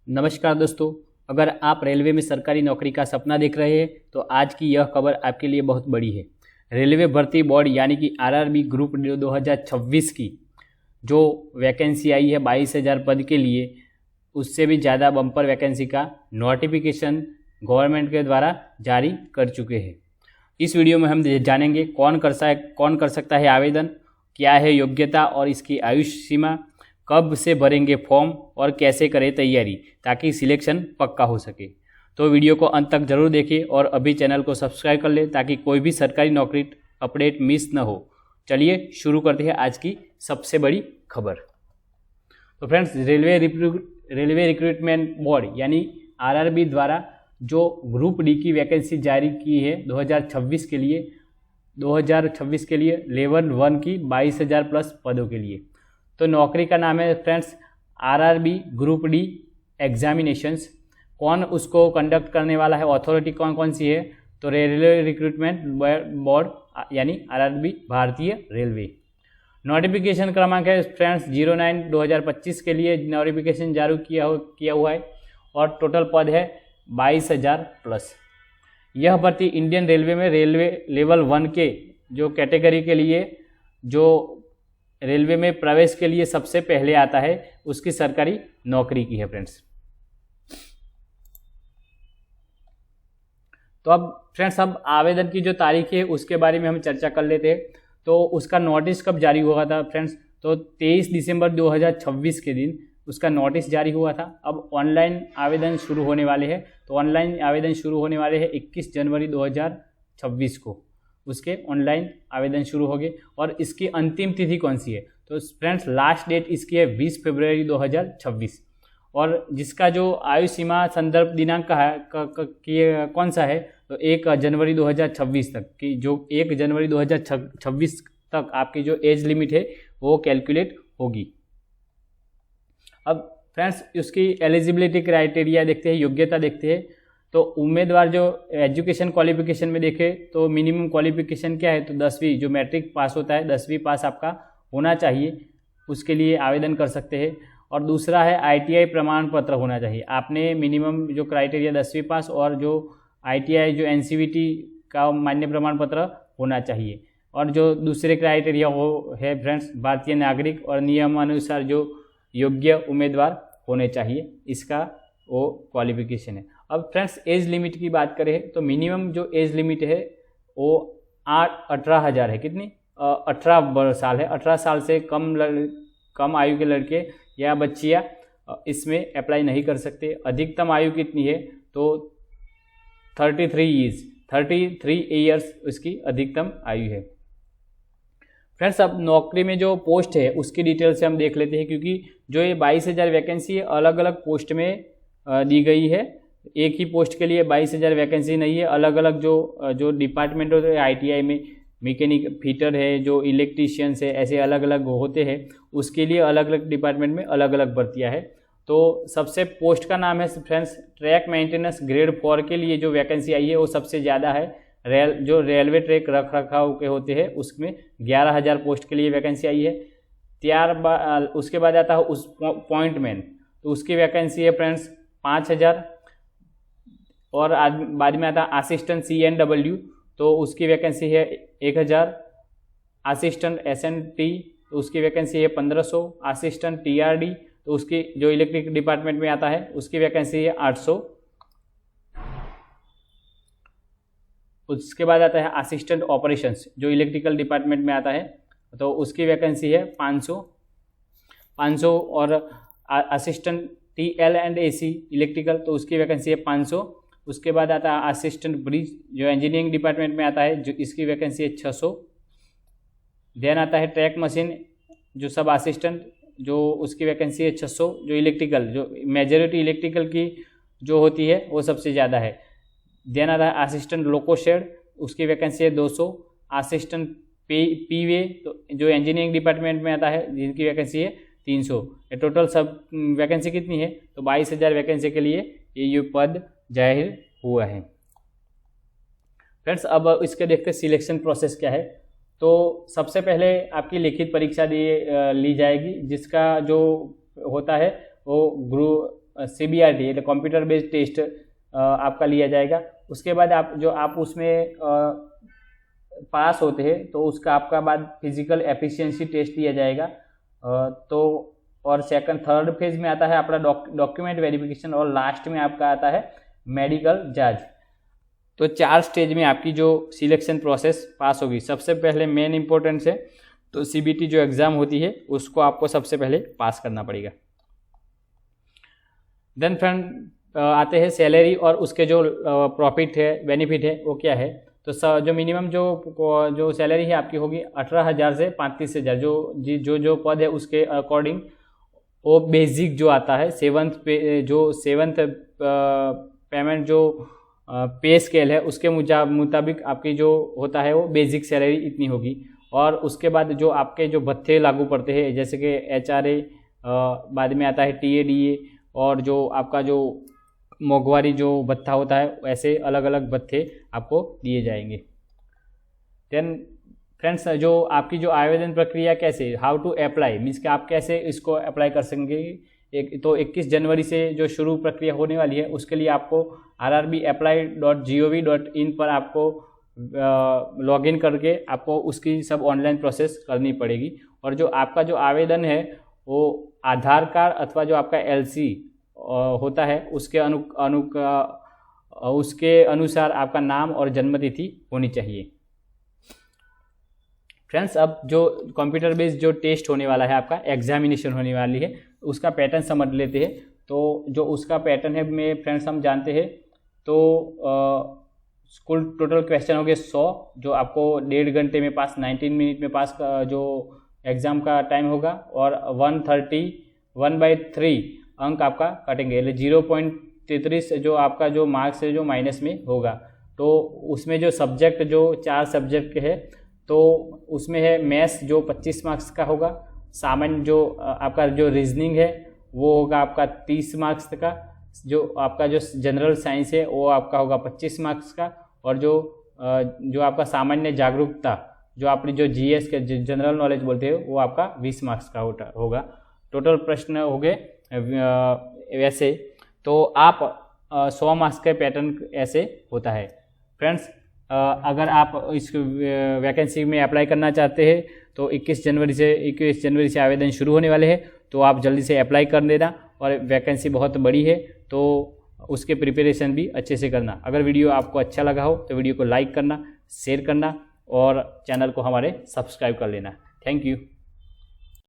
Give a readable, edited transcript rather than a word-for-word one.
नमस्कार दोस्तों, अगर आप रेलवे में सरकारी नौकरी का सपना देख रहे हैं तो आज की यह खबर आपके लिए बहुत बड़ी है। रेलवे भर्ती बोर्ड यानी कि आरआरबी ग्रुप 2026 की जो वैकेंसी आई है 22,000 पद के लिए, उससे भी ज़्यादा बम्पर वैकेंसी का नोटिफिकेशन गवर्नमेंट के द्वारा जारी कर चुके हैं। इस वीडियो में हम जानेंगे कौन कर सकता है आवेदन, क्या है योग्यता और इसकी आयु सीमा, कब से भरेंगे फॉर्म और कैसे करें तैयारी ताकि सिलेक्शन पक्का हो सके। तो वीडियो को अंत तक जरूर देखिए और अभी चैनल को सब्सक्राइब कर ले ताकि कोई भी सरकारी नौकरी अपडेट मिस न हो। चलिए शुरू करते हैं आज की सबसे बड़ी खबर। तो फ्रेंड्स, रेलवे रिक्रूटमेंट बोर्ड यानी आरआरबी द्वारा जो ग्रुप डी की वैकेंसी जारी की है 2026 के लिए लेवल 1 की 22,000 प्लस पदों के लिए। तो नौकरी का नाम है friends RRB group D examinations. कौन उसको कंडक्ट करने वाला है, अथॉरिटी कौन कौन सी है, तो रेलवे रिक्रूटमेंट बोर्ड यानी आरआरबी भारतीय रेलवे। नोटिफिकेशन क्रमांक है फ्रेंड्स 09/2025 के लिए नोटिफिकेशन जारी किया हुआ है और टोटल पद है 22,000 प्लस। यह भर्ती इंडियन रेलवे में रेलवे लेवल 1 के जो कैटेगरी के लिए जो रेलवे में प्रवेश के लिए सबसे पहले आता है उसकी सरकारी नौकरी की है फ्रेंड्स। तो अब फ्रेंड्स अब आवेदन की जो तारीख है उसके बारे में हम चर्चा कर लेते हैं। तो उसका नोटिस कब जारी हुआ था फ्रेंड्स, तो 23 दिसंबर 2026 के दिन उसका नोटिस जारी हुआ था। अब ऑनलाइन आवेदन शुरू होने वाले हैं, तो ऑनलाइन आवेदन शुरू होने वाले हैं 21 जनवरी 2026 को। उसके ऑनलाइन आवेदन शुरू हो गए और इसकी अंतिम तिथि कौन सी है, तो फ्रेंड्स लास्ट डेट इसकी है 20 फरवरी 2026। और जिसका जो आयु सीमा संदर्भ दिनांक का है कौन सा है, तो 1 जनवरी 2026 तक की, जो 1 जनवरी 2026 तक आपकी जो एज लिमिट है वो कैलकुलेट होगी। अब फ्रेंड्स उसकी एलिजिबिलिटी क्राइटेरिया देखते हैं, योग्यता देखते हैं। तो उम्मीदवार जो एजुकेशन क्वालिफिकेशन में देखे तो मिनिमम क्वालिफिकेशन क्या है, तो 10वीं, जो मैट्रिक पास होता है 10वीं पास आपका होना चाहिए, उसके लिए आवेदन कर सकते हैं। और दूसरा है आईटीआई प्रमाण पत्र होना चाहिए। आपने मिनिमम जो क्राइटेरिया 10वीं पास और जो आईटीआई जो एनसीवीटी का मान्य प्रमाण पत्र होना चाहिए। और जो दूसरे क्राइटेरिया वो है फ्रेंड्स भारतीय नागरिक और नियमानुसार जो योग्य उम्मीदवार होने चाहिए, इसका वो क्वालिफिकेशन है। अब फ्रेंड्स एज लिमिट की बात करें तो मिनिमम जो एज लिमिट है वो 18,000 है। कितनी? 18 साल है। 18 साल से कम आयु के लड़के या बच्चियाँ इसमें अप्लाई नहीं कर सकते। अधिकतम आयु कितनी है, तो 33 ईयर्स उसकी अधिकतम आयु है। फ्रेंड्स अब नौकरी में जो पोस्ट है उसकी डिटेल से हम देख लेते हैं, क्योंकि जो ये 22,000 वैकेंसी है अलग अलग पोस्ट में दी गई है। एक ही पोस्ट के लिए 22,000 वैकेंसी नहीं है, अलग अलग जो डिपार्टमेंट होते हैं आईटीआई में मैकेनिक फिटर है, जो इलेक्ट्रीशियंस है, ऐसे अलग अलग होते हैं, उसके लिए अलग अलग डिपार्टमेंट में अलग अलग भर्तियाँ है। तो सबसे पोस्ट का नाम है फ्रेंड्स ट्रैक मेंटेनेंस ग्रेड 4 के लिए जो वैकेंसी आई है वो सबसे ज़्यादा है। जो रेलवे ट्रैक रख रखाव के होते हैं उसमें 11,000 पोस्ट के लिए वैकेंसी आई है। उसके बाद आता है उस पॉइंटमैन, तो उसकी वैकेंसी है फ्रेंड्स 5,000। और बाद में आता है असिस्टेंट CNW, तो उसकी वैकेंसी है 1,000। असिस्टेंट SNT, तो उसकी वैकेंसी है 1,500। असिस्टेंट TRD, तो उसकी जो इलेक्ट्रिक डिपार्टमेंट में आता है उसकी वैकेंसी है 800। उसके बाद आता है असिस्टेंट ऑपरेशंस, जो इलेक्ट्रिकल डिपार्टमेंट में आता है, तो उसकी वैकेंसी है 500। और असिस्टेंट TL&AC इलेक्ट्रिकल, तो उसकी वैकेंसी है 500। उसके बाद आता है असिस्टेंट ब्रिज, जो इंजीनियरिंग डिपार्टमेंट में आता है, जो इसकी वैकेंसी है 600। देन आता है ट्रैक मशीन जो सब असिस्टेंट, जो उसकी वैकेंसी है 600। जो इलेक्ट्रिकल, जो मेजॉरिटी इलेक्ट्रिकल की जो होती है वो सबसे ज़्यादा है। देन आता है असिस्टेंट लोको शेड, उसकी वैकेंसी है 200। असिस्टेंट पीवे, तो जो इंजीनियरिंग डिपार्टमेंट में आता है, जिनकी वैकेंसी है 300। टोटल सब वैकेंसी कितनी है, तो 22,000 वैकेंसी के लिए ये पद जाहिर हुआ है। फ्रेंड्स अब इसके देखते सिलेक्शन प्रोसेस क्या है। तो सबसे पहले आपकी लिखित परीक्षा ली जाएगी, जिसका जो होता है वो CBRT कंप्यूटर बेस्ड टेस्ट आपका लिया जाएगा। उसके बाद आप उसमें पास होते हैं तो उसका आपका बाद फिजिकल एफिशिएंसी टेस्ट लिया जाएगा। तो और थर्ड फेज में आता है अपना डॉक्यूमेंट वेरिफिकेशन और लास्ट में आपका आता है मेडिकल जांच। तो 4 स्टेज में आपकी जो सिलेक्शन प्रोसेस पास होगी। सबसे पहले मेन इंपॉर्टेंस है तो CBT जो एग्ज़ाम होती है उसको आपको सबसे पहले पास करना पड़ेगा। देन फ्रेंड आते हैं सैलरी और उसके जो प्रॉफिट है बेनिफिट है वो क्या है। तो जो मिनिमम जो सैलरी है आपकी होगी 18,000 से 35,000 जो पद है उसके अकॉर्डिंग। वो बेसिक जो आता है सेवन्थ पेमेंट जो पे स्केल है उसके मुताबिक आपकी जो होता है वो बेसिक सैलरी इतनी होगी। और उसके बाद जो आपके जो भत्ते लागू पड़ते हैं जैसे कि HRA, बाद में आता है TADA और जो आपका जो मोघवारी जो भत्ता होता है ऐसे अलग अलग भत्ते आपको दिए जाएंगे। देन फ्रेंड्स जो आपकी जो आवेदन प्रक्रिया कैसे, हाउ टू अप्लाई मीन्स कि आप कैसे इसको अप्लाई कर सकेंगे। 21 जनवरी से जो शुरू प्रक्रिया होने वाली है उसके लिए आपको rrbapply.gov.in पर आपको लॉगिन करके आपको उसकी सब ऑनलाइन प्रोसेस करनी पड़ेगी। और जो आपका जो आवेदन है वो आधार कार्ड अथवा जो आपका LC होता है उसके उसके अनुसार आपका नाम और जन्मतिथि होनी चाहिए। फ्रेंड्स अब जो कंप्यूटर बेस्ड जो टेस्ट होने वाला है आपका एग्जामिनेशन होने वाली है उसका पैटर्न समझ लेते हैं। तो जो उसका पैटर्न है में फ्रेंड्स हम जानते हैं तो कुल टोटल क्वेश्चन हो गए 100 जो आपको 1.5 घंटे में पास 19 मिनट में पास का जो एग्ज़ाम का टाइम होगा। और 1/3 अंक आपका कटेंगे 0.33 जो आपका जो मार्क्स है जो माइनस में होगा। तो उसमें जो सब्जेक्ट जो 4 सब्जेक्ट है तो उसमें है मैथ्स जो 25 मार्क्स का होगा, सामान्य जो आपका जो रीजनिंग है वो होगा आपका 30 मार्क्स का, जो आपका जो जनरल साइंस है वो आपका होगा 25 मार्क्स का, और जो आपका सामान्य जागरूकता जो आपने जो GS के जनरल नॉलेज बोलते हैं वो आपका 20 मार्क्स का होगा। टोटल प्रश्न हो गए वैसे तो आप 100 मार्क्स के पैटर्न ऐसे होता है। फ्रेंड्स अगर आप इस वैकेंसी में अप्लाई करना चाहते हैं तो 21 जनवरी से आवेदन शुरू होने वाले हैं, तो आप जल्दी से अप्लाई कर देना। और वैकेंसी बहुत बड़ी है तो उसके प्रिपरेशन भी अच्छे से करना। अगर वीडियो आपको अच्छा लगा हो तो वीडियो को लाइक करना, शेयर करना और चैनल को हमारे सब्सक्राइब कर लेना। Thank you.